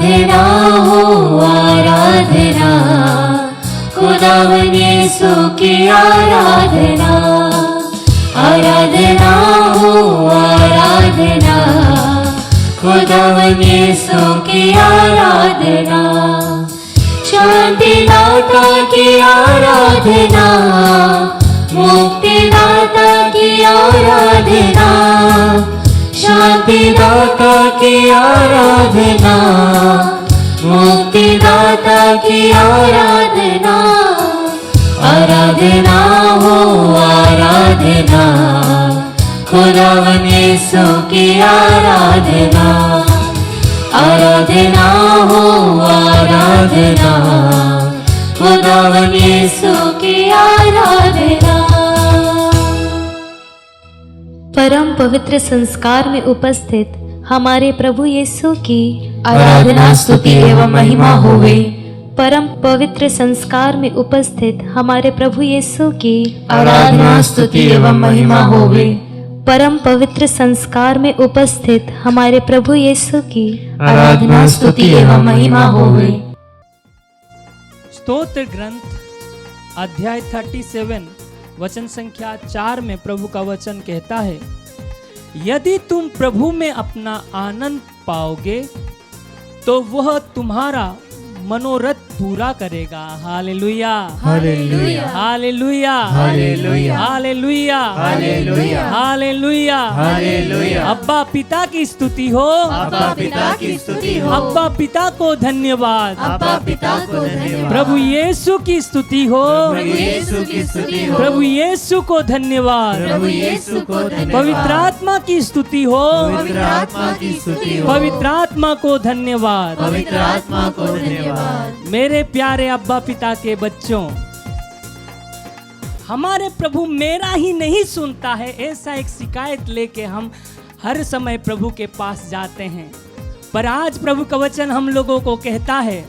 आराधना हो आराधना, खुदावन यीशु की आराधना। आराधना हो आराधना, खुदावन यीशु की आराधना। शांति दाता की आराधना, मुक्ति दाता की आराधना। शांति दाता की आराधना, मुक्ति दाता की आराधना। आराधना हो आराधना, खुदावन यीशु की आराधना। आराधना हो आराधना, खुदावन यीशु की आराधना। परम पवित्र संस्कार में उपस्थित हमारे प्रभु यीशु की आराधना स्तुति एवं महिमा होवे। परम पवित्र संस्कार में उपस्थित हमारे प्रभु यीशु की आराधना स्तुति एवं महिमा होवे। परम पवित्र संस्कार में उपस्थित हमारे प्रभु यीशु की आराधना स्तुति एवं महिमा होवे। स्तोत्र ग्रंथ अध्याय 37 वचन संख्या 4 में प्रभु का वचन कहता है, यदि तुम प्रभु में अपना आनंद पाओगे तो वह तुम्हारा मनोरथ पूरा करेगा। Hallelujah hallelujah hallelujah hallelujah hallelujah hallelujah hallelujah hallelujah. अब्बा पिता की स्तुति हो, अब्बा पिता की स्तुति हो, अब्बा पिता को धन्यवाद, अब्बा पिता को धन्यवाद। प्रभु यीशु की स्तुति हो, प्रभु यीशु की स्तुति हो, प्रभु यीशु को धन्यवाद, प्रभु यीशु को धन्यवाद। पवित्र आत्मा की स्तुति हो, पवित्र आत्मा की स्तुति हो, पवित्र आत्मा को धन्यवाद। पवित्र आत्मा को धन्यवाद। मेरे प्यारे अब्बा पिता के बच्चों, हमारे प्रभु मेरा ही नहीं सुनता है, ऐसा एक शिकायत लेके हम हर समय प्रभु के पास जाते हैं। पर आज प्रभु का वचन हम लोगों को कहता है,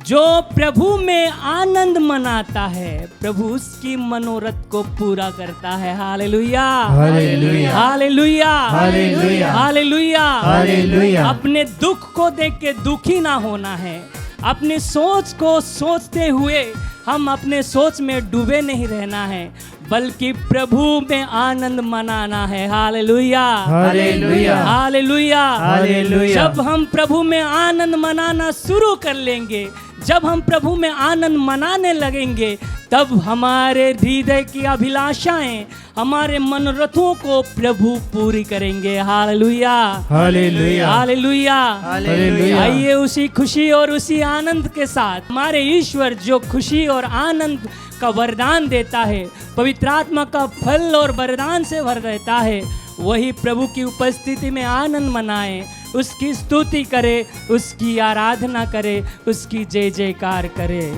जो प्रभु में आनंद मनाता है प्रभु उसकी मनोरथ को पूरा करता है। Hallelujah hallelujah hallelujah hallelujah hallelujah hallelujah. अपने दुख को देख के दुखी ना होना है, अपने सोच को सोचते हुए हम अपने सोच में डूबे नहीं रहना है, बल्कि प्रभु में आनंद मनाना है। Hallelujah hallelujah hallelujah hallelujah. जब हम प्रभु में आनंद मनाना शुरू कर लेंगे, जब हम प्रभु में आनंद मनाने लगेंगे, तब हमारे हृदय की अभिलाषाएं, हमारे मनोरथों को प्रभु पूरी करेंगे। Hallelujah hallelujah hallelujah hallelujah. आइए उसी खुशी और उसी आनंद के साथ हमारे ईश्वर जो खुशी और आनंद का वरदान देता है, पवित्र आत्मा का फल और वरदान से भर देता है, वही प्रभु की उपस्थिति में आनंद मनाए, उसकी स्तुति करे, उसकी आराधना करे, उसकी जय जयकार करे।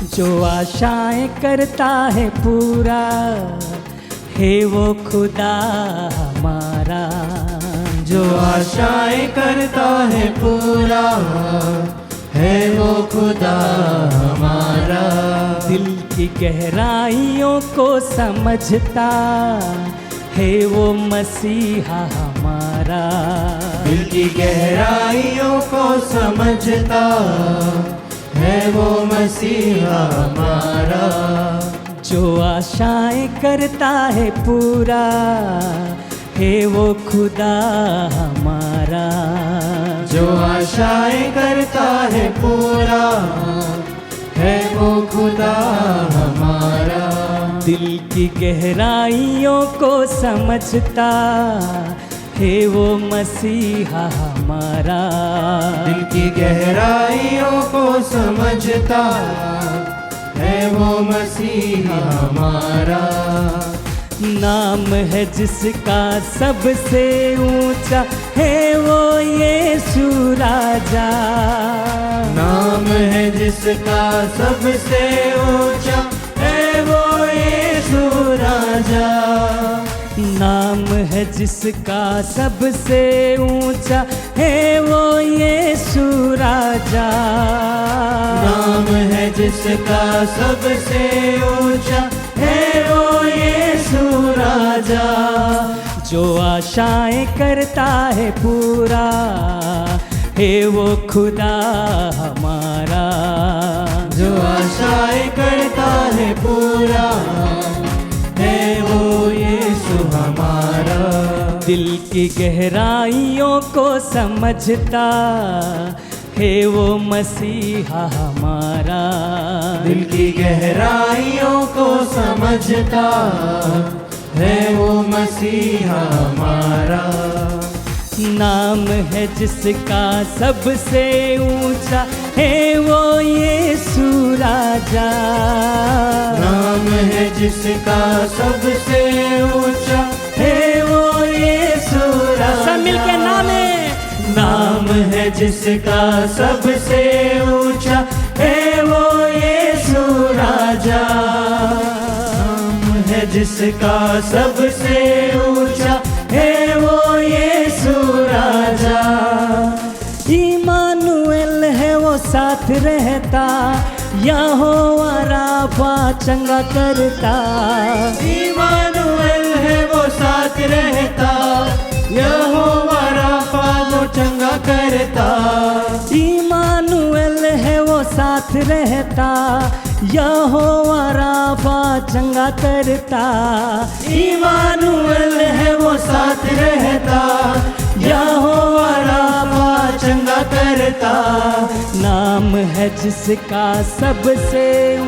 जो आशाएं करता है पूरा है वो खुदा हमारा, जो आशाएं करता है पूरा है वो खुदा हमारा। दिल की गहराइयों को समझता है वो मसीहा हमारा, दिल की गहराइयों को समझता है वो मसीहा हमारा। जो आशाएं करता है पूरा है वो खुदा हमारा, जो आशाएं करता है पूरा है वो खुदा हमारा। दिल की गहराइयों को समझता है वो मसीहा हमारा, दिल की गहराइयों को समझता है वो मसीहा हमारा। नाम है जिसका सबसे ऊंचा है वो यीशु राजा, नाम है जिसका सबसे ऊंचा है वो यीशु राजा। नाम है जिसका सबसे ऊंचा है वो यीशु राजा, नाम है जिसका सबसे ऊंचा है वो यीशु राजा। जो आशाएं करता है पूरा है वो खुदा हमारा। जो आशाएं करता है पूरा है वो यीशु हमारा। दिल की गहराइयों को समझता है वो मसीहा हमारा। दिल की गहराइयों को समझता है वो मसीहा हमारा। नाम है जिसका सबसे ऊंचा है वो यीशु राजा। नाम है जिसका सबसे ऊंचा है वो यीशु राजा। सब मिलके नाम है जिसका सबसे ऊंचा है वो यीशु राजा। नाम है जिसका सबसे ऊंचा है वो यीशु राजा। इमानुएल है वो साथ रहता, यहोवा राफा चंगा करता। इमानुएल है वो साथ रहता, यहोवा राफा वो चंगा करता। इमानुएल है वो साथ रहता, यहोवा राफा चंगा करता। इमानुएल है वो साथ रहता, यहोवा राफा चंगा करता। नाम है जिसका सबसे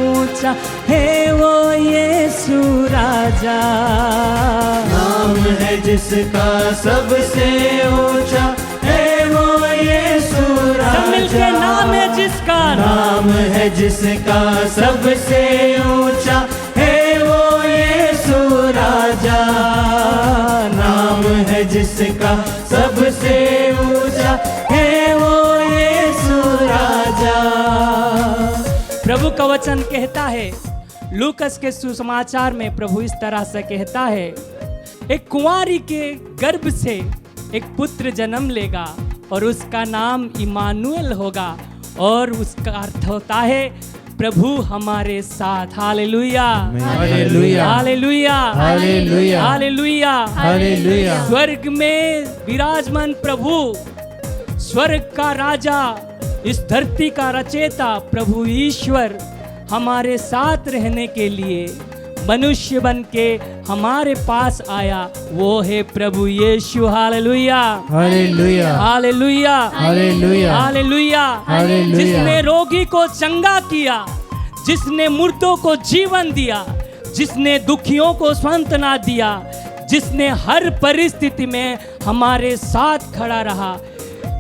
ऊंचा है वो यीशु राजा। नाम है जिसका सबसे ऊंचा है वो यीशु राजा। सब मिलके नाम है जिसका, नाम है जिसका सबसे ऊंचा है वो यीशु राजा। नाम है जिसका सबसे ऊंचा है वो यीशु राजा। प्रभु का वचन कहता है, लूकस के सुसमाचार में प्रभु इस तरह से कहता है, एक कुंवारी के गर्भ से एक पुत्र जन्म लेगा और उसका नाम इमानुएल होगा, और उसका अर्थ होता है प्रभु हमारे साथ। Hallelujah, hallelujah, hallelujah, hallelujah, hallelujah, hallelujah. स्वर्ग में विराजमान प्रभु, स्वर्ग का राजा, इस धरती का रचयिता प्रभु ईश्वर हमारे साथ रहने के लिए मनुष्य बन के हमारे पास आया, वो है प्रभु Yeshu. Hallelujah, hallelujah, hallelujah, hallelujah, hallelujah. Hallelujah. जिसने रोगी को चंगा किया, जिसने मुर्दों को जीवन दिया, जिसने दुखियों को सांत्वना दिया, जिसने हर परिस्थिति में हमारे साथ खड़ा रहा,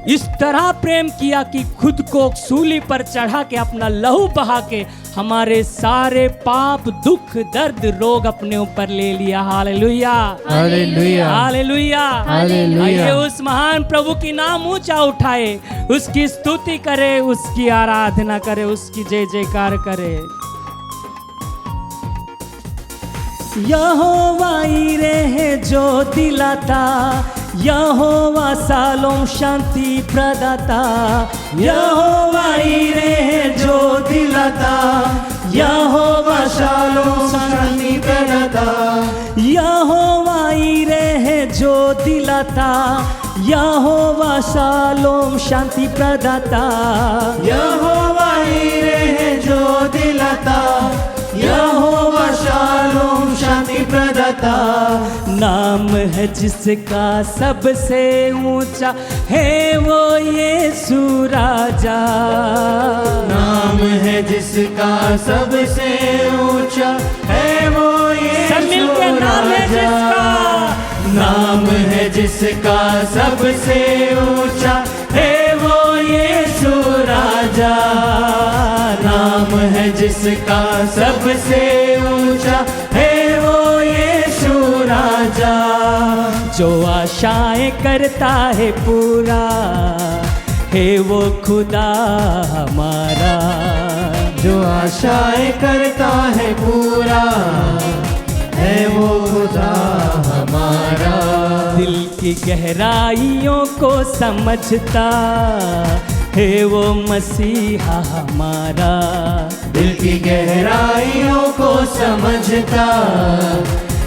इस तरह प्रेम किया कि खुद को सूली पर चढ़ा के अपना लहू बहा के हमारे सारे पाप, दुख, दर्द, रोग अपने ऊपर ले लिया। Hallelujah, hallelujah, hallelujah, hallelujah. आइए उस महान प्रभु की नाम ऊंचा उठाए, उसकी स्तुति करे, उसकी आराधना करे, उसकी जय जयकार करे। यहोवा ईरे है जो दिलाता, यहोवा सालों शांति प्रदाता। यहोवा ईरे है जो दिलाता, यहोवा शालों शांति प्रदाता। यहोवा ईरे है जो दिलाता, यहोवा शालोम शांति प्रदाता। यहोवा ईरे है जो दिलाता, यहोवा शालोम शांति प्रदाता। नाम है जिसका सबसे ऊंचा है वो यीशु राजा। नाम है जिसका सबसे ऊंचा है वो सब मिलके यीशु नाम है राजा। जिसका, नाम है जिसका सबसे ऊंचा है वो यीशु राजा। नाम है जिसका सबसे ऊंचा है वो यीशु राजा। जो आशाएं करता है पूरा है वो खुदा हमारा। जो आशाएं करता है पूरा है वो खुदा हमारा। दिल की गहराइयों को समझता है वो मसीहा हमारा। दिल की गहराइयों को समझता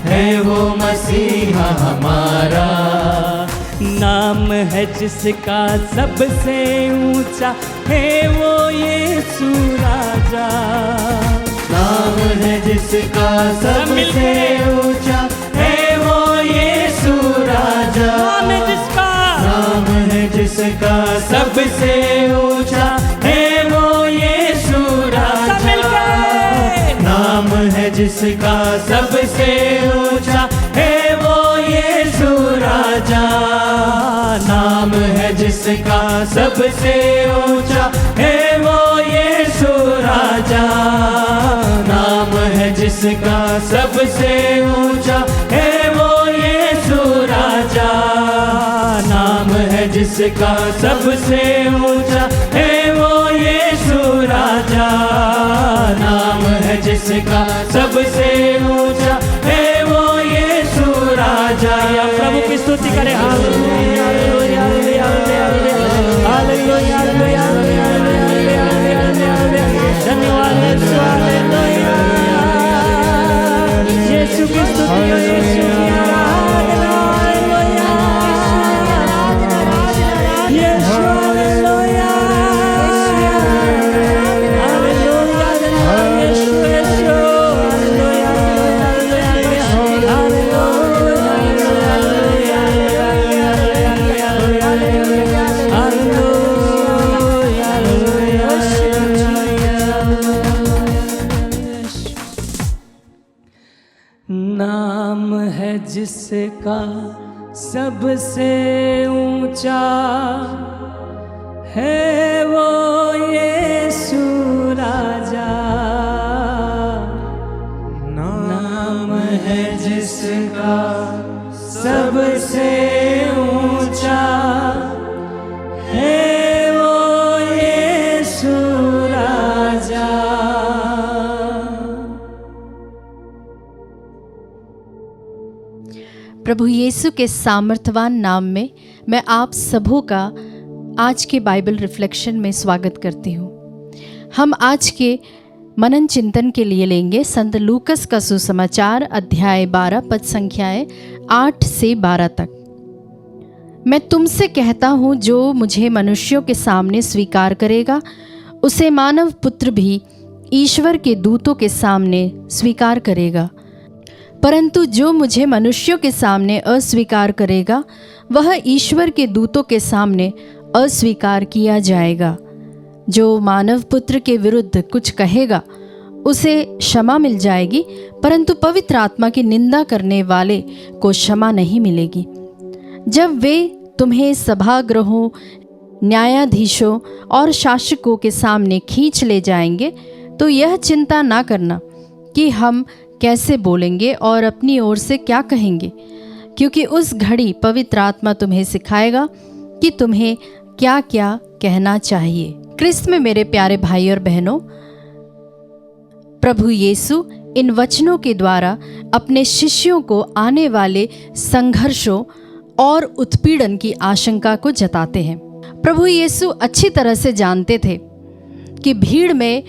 है वो मसीहा हमारा। नाम है जिसका सबसे ऊंचा है वो यीशु राजा। नाम है जिसका सबसे ऊंचा है वो यीशु राजा। नाम है जिसका, नाम है जिसका सबसे ऊंचा है वो यीशु राजा। नाम है जिसका सबसे ऊंचा है वो यीशु राजा। नाम है जिसका सबसे ऊंचा है वो यीशु राजा। नाम है जिसका सबसे ऊंचा है वो यीशु राजा। नाम है जिसका सबसे ऊंचा है वो यीशु राजा। नाम है जिसका सबसे ऊंचा है वो यीशु राजा। प्रभु की स्तुति करें। Hallelujah hallelujah hallelujah hallelujah hallelujah. धन्यवाद यीशु, हालेलुया। यीशु की स्तुति हो, यीशु की आराधना, हालेलुया। यीशु हालेलुया हालेलुया। यीशु यीशु हालेलुया नाम है जिसका सबसे ऊंचा है वो यीशु राजा। नाम है जिसका सबसे ऊंचा है वो यीशु राजा। प्रभु यीशु के सामर्थवान नाम में मैं आप सबों का आज के बाइबल रिफ्लेक्शन में स्वागत करती हूँ। हम आज के मनन चिंतन के लिए लेंगे संत लूकस का सुसमाचार अध्याय 12 पद संख्याएं 8 से 12 तक। मैं तुमसे कहता हूँ, जो मुझे मनुष्यों के सामने स्वीकार करेगा उसे मानव पुत्र भी ईश्वर के दूतों के सामने स्वीकार करेगा। परंतु जो मुझे मनुष्यों के सामने अस्वीकार करेगा वह ईश्वर के दूतों के सामने अस्वीकार किया जाएगा। जो मानव पुत्र के विरुद्ध कुछ कहेगा उसे क्षमा मिल जाएगी, परंतु पवित्र आत्मा की निंदा करने वाले को क्षमा नहीं मिलेगी। जब वे तुम्हें सभागृहों, न्यायाधीशों और शासकों के सामने खींच ले जाएंगे तो यह चिंता ना करना कि हम कैसे बोलेंगे और अपनी ओर से क्या कहेंगे, क्योंकि उस घड़ी पवित्र आत्मा तुम्हें सिखाएगा कि तुम्हें क्या क्या कहना चाहिए। क्रिस्त में मेरे प्यारे भाई और बहनों, प्रभु यीशु इन वचनों के द्वारा अपने शिष्यों को आने वाले संघर्षों और उत्पीड़न की आशंका को जताते हैं। प्रभु यीशु अच्छी तरह से जानते थे कि भीड़ में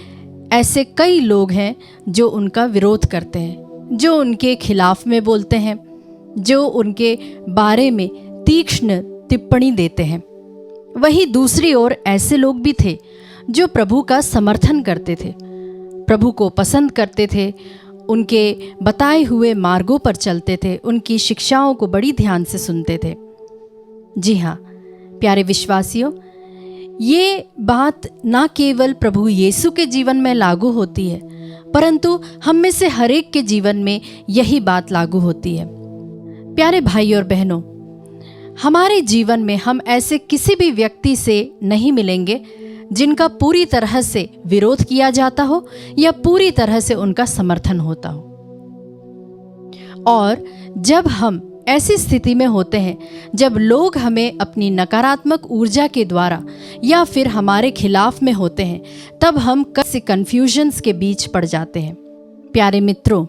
ऐसे कई लोग हैं जो उनका विरोध करते हैं, जो उनके खिलाफ में बोलते हैं, जो उनके बारे में तीक्ष्ण टिप्पणी देते हैं। वहीं दूसरी ओर ऐसे लोग भी थे जो प्रभु का समर्थन करते थे, प्रभु को पसंद करते थे, उनके बताए हुए मार्गों पर चलते थे, उनकी शिक्षाओं को बड़ी ध्यान से सुनते थे। जी हाँ प्यारे विश्वासियों, ये बात ना केवल प्रभु यीशु के जीवन में लागू होती है, परंतु हम में से हर एक के जीवन में यही बात लागू होती है। प्यारे भाई और बहनों, हमारे जीवन में हम ऐसे किसी भी व्यक्ति से नहीं मिलेंगे जिनका पूरी तरह से विरोध किया जाता हो या पूरी तरह से उनका समर्थन होता हो। और जब हम ऐसी स्थिति में होते हैं, जब लोग हमें अपनी नकारात्मक ऊर्जा के द्वारा या फिर हमारे खिलाफ में होते हैं, तब हम कैसे कन्फ्यूजन्स के बीच पड़ जाते हैं। प्यारे मित्रों,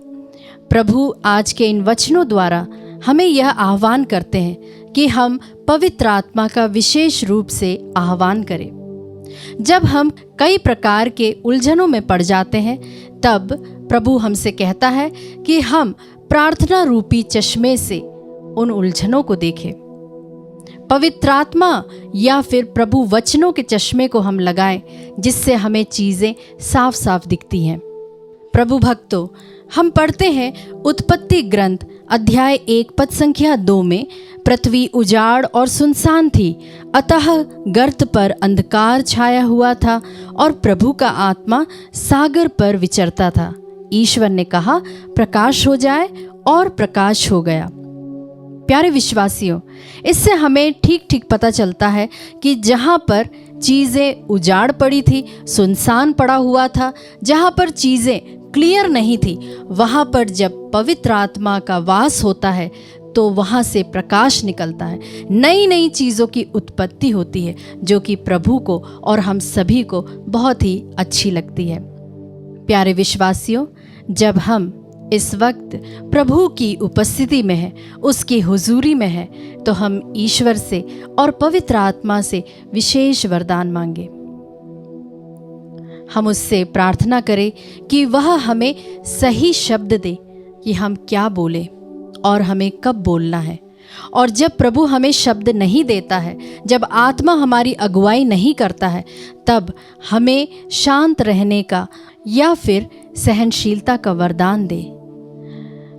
प्रभु आज के इन वचनों द्वारा हमें यह आह्वान करते हैं कि हम पवित्र आत्मा का विशेष रूप से आह्वान करें। जब हम कई प्रकार के उलझनों में पड़ जाते हैं, तब प्रभु हमसे कहता है कि हम प्रार्थना रूपी चश्मे से उन उलझनों को देखें। पवित्र आत्मा या फिर प्रभु वचनों के चश्मे को हम लगाएं, जिससे हमें चीज़ें साफ साफ दिखती हैं। प्रभु भक्तों, हम पढ़ते हैं उत्पत्ति ग्रंथ अध्याय 1 पद संख्या 2 में, पृथ्वी उजाड़ और सुनसान थी, अतः गर्त पर अंधकार छाया हुआ था और प्रभु का आत्मा सागर पर विचरता था। ईश्वर ने कहा, प्रकाश हो जाए, और प्रकाश हो गया। प्यारे विश्वासियों, इससे हमें ठीक ठीक पता चलता है कि जहाँ पर चीज़ें उजाड़ पड़ी थी, सुनसान पड़ा हुआ था, जहाँ पर चीज़ें क्लियर नहीं थी, वहाँ पर जब पवित्र आत्मा का वास होता है तो वहाँ से प्रकाश निकलता है, नई नई चीज़ों की उत्पत्ति होती है, जो कि प्रभु को और हम सभी को बहुत ही अच्छी लगती है। प्यारे विश्वासियों, जब हम इस वक्त प्रभु की उपस्थिति में है, उसकी हुजूरी में है, तो हम ईश्वर से और पवित्र आत्मा से विशेष वरदान मांगे। हम उससे प्रार्थना करें कि वह हमें सही शब्द दे कि हम क्या बोले और हमें कब बोलना है। और जब प्रभु हमें शब्द नहीं देता है, जब आत्मा हमारी अगुवाई नहीं करता है, तब हमें शांत रहने का या फिर सहनशीलता का वरदान दे।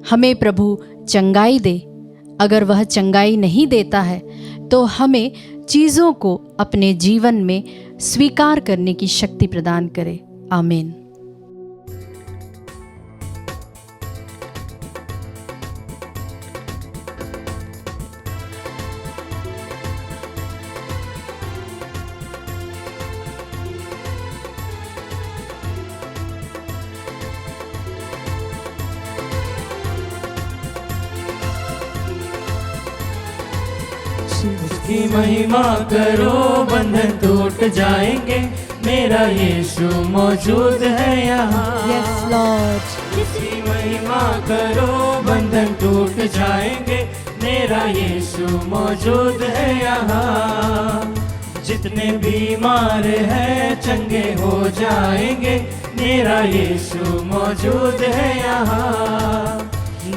हमें प्रभु चंगाई दे। अगर वह चंगाई नहीं देता है तो हमें चीज़ों को अपने जीवन में स्वीकार करने की शक्ति प्रदान करे। आमीन। उसकी महिमा करो, बंधन टूट जाएंगे, मेरा यीशु मौजूद है यहाँ। Yes, Lord. उसकी महिमा करो, बंधन टूट जाएंगे, मेरा यीशु मौजूद है यहाँ। जितने बीमार हैं चंगे हो जाएंगे, मेरा यीशु मौजूद है यहाँ।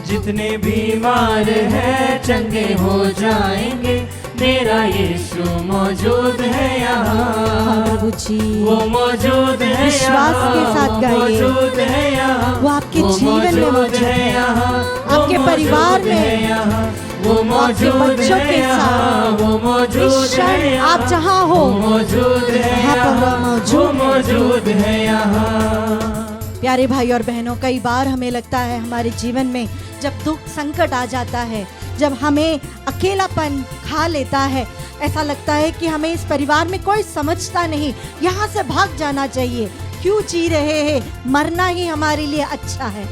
जितने बीमार हैं चंगे हो जाएंगे, मेरा यीशु मौजूद है यहाँ। प्रभु जी, वो मौजूद है विश्वास के साथ गाइए। मौजूद है यहाँ। वो आपके जीवन में मौजूद है, आपके परिवार में, वो मौजूद बच्चों है के यहाँ। साथ। वो मौजूद है यहाँ। आप जहाँ हो, मौजूद है वहाँ पर वो यहाँ। वो मौजूद है यहाँ। प्यारे भाई और बहनों, कई बार हमें लगता है हमारे जीवन में जब दुख संकट आ जाता है, जब हमें अकेलापन खा लेता है, ऐसा लगता है कि हमें इस परिवार में कोई समझता नहीं, यहाँ से भाग जाना चाहिए, क्यों जी रहे हैं, मरना ही हमारे लिए अच्छा है।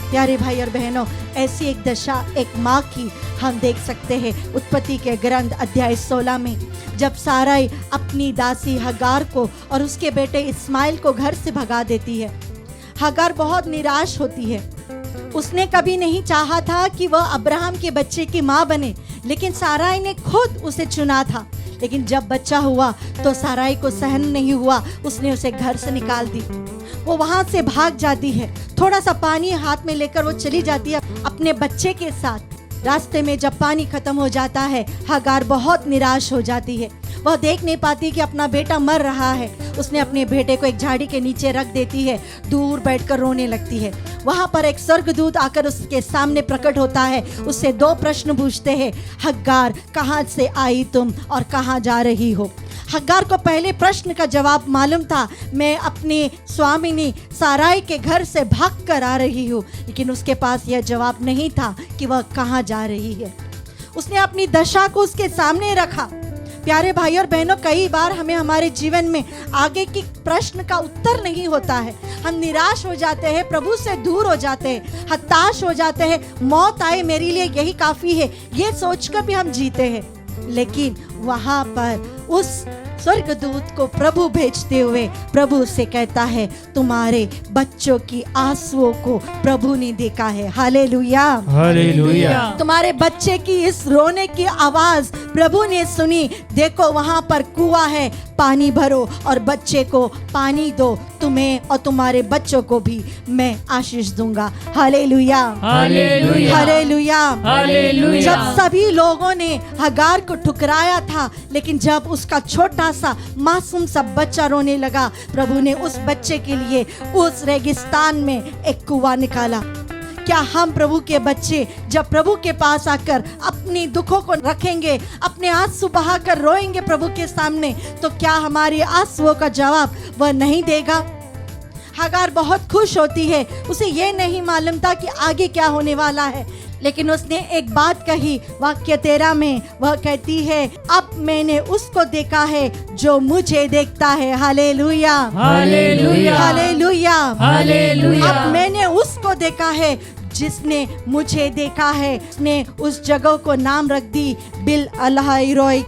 प्यारे भाई और बहनों, ऐसी एक दशा एक माँ की हम देख सकते हैं उत्पत्ति के ग्रंथ अध्याय 16 में, जब साराई अपनी दासी हगार को और उसके बेटे इस्माइल को घर से भगा देती है। हगार बहुत निराश होती है। उसने कभी नहीं चाहा था कि वह अब्राहम के बच्चे की माँ बने, लेकिन साराई ने खुद उसे चुना था। लेकिन जब बच्चा हुआ तो साराई को सहन नहीं हुआ, उसने उसे घर से निकाल दी। वो वहाँ से भाग जाती है, थोड़ा सा पानी हाथ में लेकर वो चली जाती है अपने बच्चे के साथ। रास्ते में जब पानी खत्म हो जाता है, हगार बहुत निराश हो जाती है। वह देख नहीं पाती कि अपना बेटा मर रहा है। उसने अपने बेटे को एक झाड़ी के नीचे रख देती है, दूर बैठकर रोने लगती है। वहाँ पर एक स्वर्गदूत आकर उसके सामने प्रकट होता है, उससे 2 प्रश्न पूछते हैं, हगार कहाँ से आई तुम और कहाँ जा रही हो। हगार को पहले प्रश्न का जवाब मालूम था, मैं अपनी स्वामिनी साराई के घर से भाग कर आ रही हूँ, लेकिन उसके पास यह जवाब नहीं था कि वह कहाँ जा रही है। उसने अपनी दशा को उसके सामने रखा। प्यारे भाई और बहनों, कई बार हमें हमारे जीवन में आगे की प्रश्न का उत्तर नहीं होता है। हम निराश हो जाते हैं, प्रभु से दूर हो जाते हैं, हताश हो जाते हैं, मौत आए मेरे लिए यही काफ़ी है, ये सोचकर भी हम जीते हैं। लेकिन वहाँ पर उस स्वर्गदूत को प्रभु भेजते हुए प्रभु से कहता है, तुम्हारे बच्चों की आंसुओं को प्रभु ने देखा है। Hallelujah, hallelujah. तुम्हारे बच्चे की इस रोने की आवाज प्रभु ने सुनी। देखो वहां पर कुआं है, पानी भरो और बच्चे को पानी दो, तुम्हें और तुम्हारे बच्चों को भी मैं आशीष दूंगा। Hallelujah, hallelujah, hallelujah, hallelujah. जब सभी लोगों ने हगार को ठुकराया था, लेकिन जब उसका छोटा सा मासूम सा बच्चा रोने लगा, प्रभु ने उस बच्चे के लिए उस रेगिस्तान में एक कुआं निकाला। क्या हम प्रभु के बच्चे जब प्रभु के पास आकर अपनी दुखों को रखेंगे, अपने आंसू बहाकर रोएंगे प्रभु के सामने, तो क्या हमारे आंसुओं का जवाब वह नहीं देगा? हगार बहुत खुश होती है, उसे ये नहीं मालूम था कि आगे क्या होने वाला है, लेकिन उसने एक बात कही। वाक्य 13 में वह कहती है, अब मैंने उसको देखा है जो मुझे देखता है। Hallelujah, hallelujah, hallelujah, hallelujah. अब मैंने उसको देखा है जिसने मुझे देखा है। उसने उस जगह को नाम रख दी बिल अल्हाइरोई,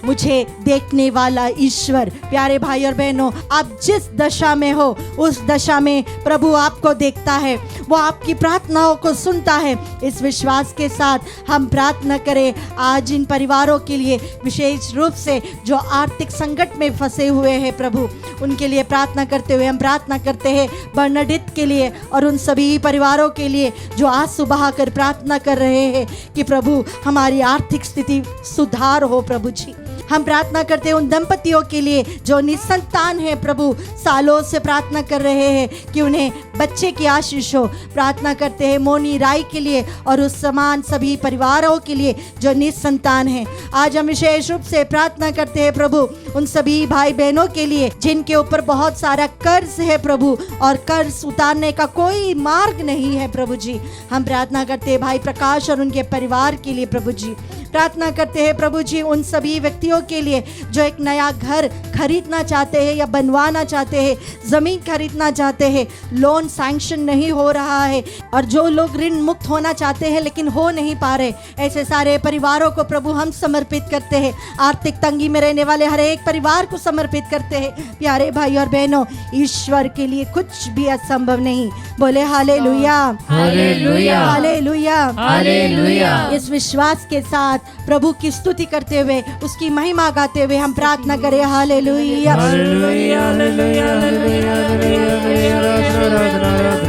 मुझे देखने वाला ईश्वर। प्यारे भाई और बहनों, आप जिस दशा में हो उस दशा में प्रभु आपको देखता है, वो आपकी प्रार्थनाओं को सुनता है। इस विश्वास के साथ हम प्रार्थना करें आज इन परिवारों के लिए, विशेष रूप से जो आर्थिक संकट में फंसे हुए हैं प्रभु, उनके लिए प्रार्थना करते हुए हम प्रार्थना करते हैं बर्नाडित के लिए और उन सभी परिवारों के लिए जो आंसू बहाकर प्रार्थना कर रहे हैं कि प्रभु हमारी आर्थिक स्थिति सुधार हो। प्रभु जी, हम प्रार्थना करते हैं उन दंपतियों के लिए जो निसंतान है प्रभु, सालों से प्रार्थना कर रहे हैं कि उन्हें बच्चे की आशीष हो। प्रार्थना करते हैं मोनी राय के लिए और उस समान सभी परिवारों के लिए जो निसंतान हैं। आज हम विशेष रूप से प्रार्थना करते हैं प्रभु उन सभी भाई बहनों के लिए जिनके ऊपर बहुत सारा कर्ज है प्रभु, और कर्ज उतारने का कोई मार्ग नहीं है प्रभु जी। हम प्रार्थना करते हैं भाई प्रकाश और उनके परिवार के लिए प्रभु जी। प्रार्थना करते हैं प्रभु जी उन सभी व्यक्तियों के लिए जो एक नया घर खरीदना चाहते हैं या बनवाना चाहते हैं, ज़मीन खरीदना चाहते हैं, लोन सैंक्शन नहीं हो रहा है, और जो लोग ऋण मुक्त होना चाहते हैं लेकिन हो नहीं पा रहे, ऐसे सारे परिवारों को प्रभु हम समर्पित करते हैं। आर्थिक तंगी में रहने वाले हर एक परिवार को समर्पित करते हैं। प्यारे भाई और बहनों, ईश्वर के लिए कुछ भी असंभव नहीं। बोले हालेलुया, हालेलुया, हालेलुया, हालेलुया। इस विश्वास के साथ प्रभु की स्तुति करते हुए, उसकी महिमा गाते हुए हम प्रार्थना करें। हालेलुया,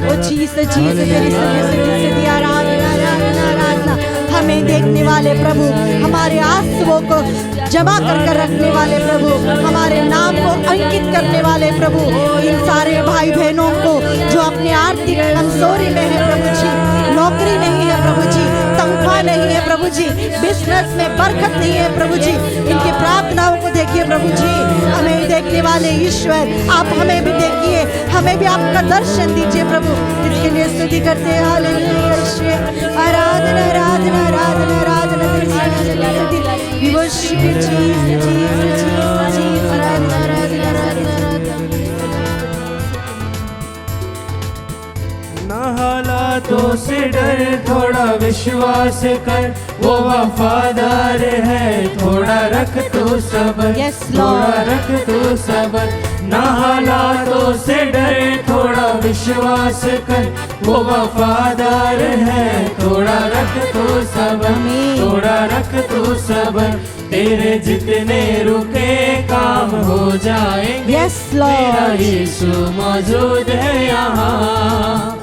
ओ जीसस जीसस तेरी आराधना, आराधना, आराधना। हमें देखने वाले प्रभु, हमारे आंसुओं को जमा कर रखने वाले प्रभु, हमारे नाम को अंकित करने वाले प्रभु, इन सारे भाई बहनों को जो अपने आर्थिक कमजोरी में है प्रभु जी, नौकरी नहीं है प्रभु जी, तनख्वाह नहीं है प्रभु जी, बिजनेस में बरकत नहीं है प्रभु जी, इनकी प्रार्थनाओं को देखिए प्रभु जी। हमें देखने वाले ईश्वर, आप हमें भी देखिए, हमें भी आपका दर्शन दीजिए प्रभु। इसके लिए स्तुति करते हैं। Hallelujah, Aradhana, Aradhana, Aradhana, Aradhana, We worship you, Jesus, Jesus, Jesus, Jesus, आराधना, आराधना, आराधना। ना हालातों से डर, थोड़ा विश्वास कर, वो वफादार है, थोड़ा रख तू सब्र, Yes, थोड़ा Lord. रख तू सब्र। ना हालातों से डर, थोड़ा विश्वास कर, वो वफादार है, थोड़ा रख तू सब्र, थोड़ा रख तू सब्र। तेरे जितने रुके काम हो जाएंगे, Yes, Lord. मेरा यीशु मौजूद है यहाँ।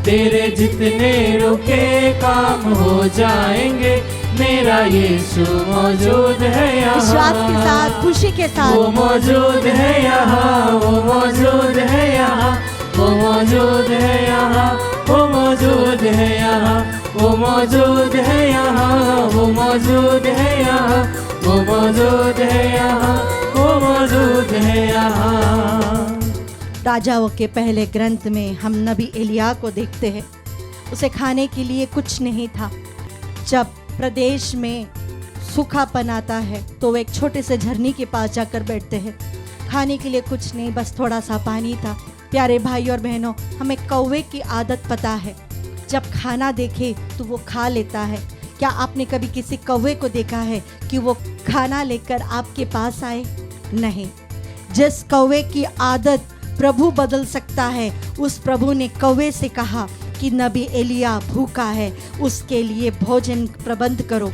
तेरे जितने रुके काम हो जाएंगे, मेरा यीशु मौजूद है यहाँ। विश्वास के साथ, खुशी के साथ, वो मौजूद है यहाँ, वो मौजूद है यहाँ, वो मौजूद है यहाँ, वो मौजूद है यहाँ, वो मौजूद है यहाँ, वो मौजूद है यहाँ, वो मौजूद है यहाँ, वो मौजूद है यहाँ। राजाओं के पहले ग्रंथ में हम नबी एलिया को देखते हैं। उसे खाने के लिए कुछ नहीं था। जब प्रदेश में सूखापन आता है तो वो एक छोटे से झरने के पास जाकर बैठते हैं। खाने के लिए कुछ नहीं, बस थोड़ा सा पानी था। प्यारे भाई और बहनों, हमें कौवे की आदत पता है, जब खाना देखे तो वो खा लेता है। क्या आपने कभी किसी कौवे को देखा है कि वो खाना लेकर आपके पास आए? नहीं। जिस कौवे की आदत प्रभु बदल सकता है, उस प्रभु ने कौवे से कहा कि नबी एलिया भूखा है, उसके लिए भोजन प्रबंध करो।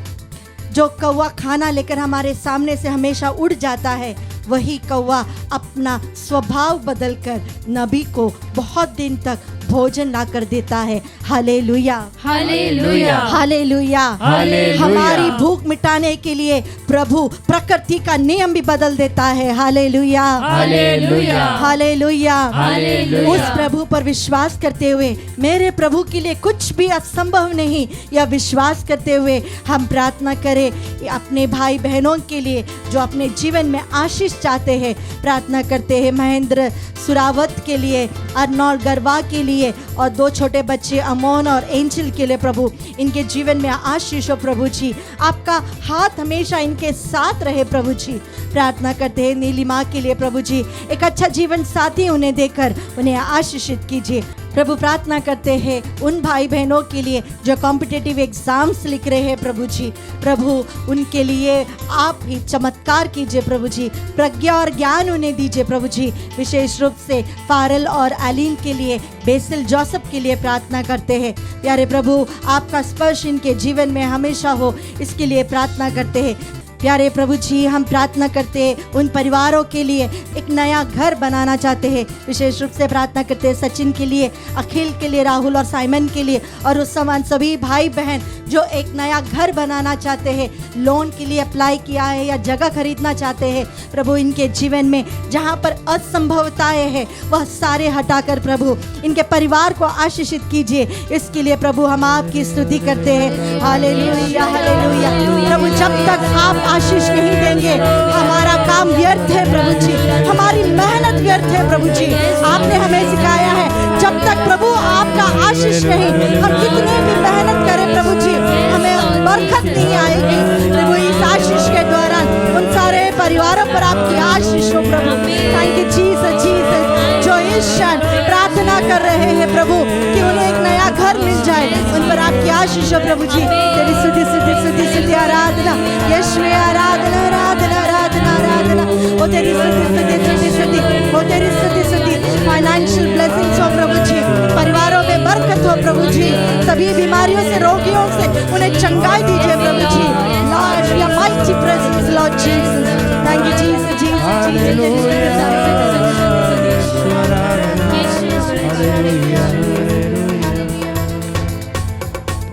जो कौवा खाना लेकर हमारे सामने से हमेशा उड़ जाता है, वही कौवा अपना स्वभाव बदलकर नबी को बहुत दिन तक भोजन ला कर देता है। Hallelujah, hallelujah, hallelujah. हालेलुया। हमारी भूख मिटाने के लिए प्रभु प्रकृति का नियम भी बदल देता है। Hallelujah, hallelujah, hallelujah. हालेलुया। उस प्रभु पर विश्वास करते हुए, मेरे प्रभु के लिए कुछ भी असंभव नहीं, यह विश्वास करते हुए हम प्रार्थना करें अपने भाई बहनों के लिए जो अपने जीवन में आशीष चाहते हैं। प्रार्थना करते हैं महेंद्र सुरावत के लिए, अर्नोल्ड गरवा के लिए, और 2 छोटे बच्चे अमोन और एंजल के लिए प्रभु, इनके जीवन में आशीष हो प्रभु जी। आपका हाथ हमेशा इनके साथ रहे प्रभु जी। प्रार्थना करते हैं नीलिमा के लिए प्रभु जी, एक अच्छा जीवन साथी उन्हें देकर उन्हें आशीषित कीजिए प्रभु। प्रार्थना करते हैं उन भाई बहनों के लिए जो कॉम्पिटिटिव एग्जाम्स लिख रहे हैं प्रभु जी। प्रभु उनके लिए आप ही चमत्कार कीजिए प्रभु जी, प्रज्ञा और ज्ञान उन्हें दीजिए प्रभु जी। विशेष रूप से फारल और एलिन के लिए, बेसिल जोसेफ के लिए प्रार्थना करते हैं। प्यारे प्रभु, आपका स्पर्श इनके जीवन में हमेशा हो, इसके लिए प्रार्थना करते हैं। प्यारे प्रभु जी, हम प्रार्थना करते हैं उन परिवारों के लिए एक नया घर बनाना चाहते हैं। विशेष रूप से प्रार्थना करते हैं सचिन के लिए, अखिल के लिए, राहुल और साइमन के लिए, और उस समान सभी भाई बहन जो एक नया घर बनाना चाहते हैं, लोन के लिए अप्लाई किया है या जगह खरीदना चाहते हैं। प्रभु इनके जीवन में जहाँ पर असंभवताएं हैं वह सारे हटाकर प्रभु इनके परिवार को आशीषित कीजिए। इसके लिए प्रभु हम आपकी स्तुति करते हैं। Hallelujah, hallelujah. प्रभु जब तक आप आशीष नहीं देंगे हमारा काम व्यर्थ है प्रभु जी, हमारी मेहनत व्यर्थ है प्रभु जी। आपने हमें सिखाया है जब तक प्रभु आपका आशीष नहीं, हम कितने भी मेहनत करें प्रभु जी, हमें बरकत नहीं आएगी। प्रभु इस आशीष के दौरान उन सारे परिवारों पर आपकी आशीष हो प्रभु। Thank you Jesus, Jesus. जो इस क्षण प्रार्थना कर रहे हैं प्रभु कि उन्हें एक नया घर मिल जाए, उन पर आपकी आशीष हो प्रभु जी। तेरी स्तुति स्तुति स्तुति स्तुति आराधना यीशु, आराधना आराधना आराधना आराधना। ओ तेरी स्तुति स्तुति स्तुति स्तुति, ओ तेरी स्तुति स्तुति। फाइनेंशियल ब्लेसिंग्स हो प्रभु जी, परिवारों में बरकत हो प्रभु जी, सभी बीमारियों से, रोगियों से उन्हें चंगाई दीजिए प्रभु जी। Lord your mighty presence Lord Jesus. Thank you Jesus, Jesus,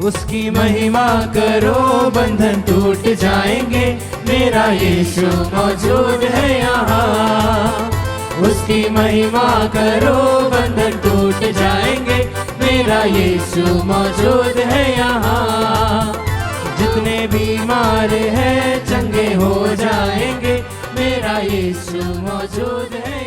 उसकी महिमा करो, बंधन टूट जाएंगे, मेरा यीशु मौजूद है यहाँ। उसकी महिमा करो, बंधन टूट जाएंगे, मेरा यीशु मौजूद है यहाँ। जितने बीमार हैं चंगे हो जाएंगे, मेरा यीशु मौजूद है।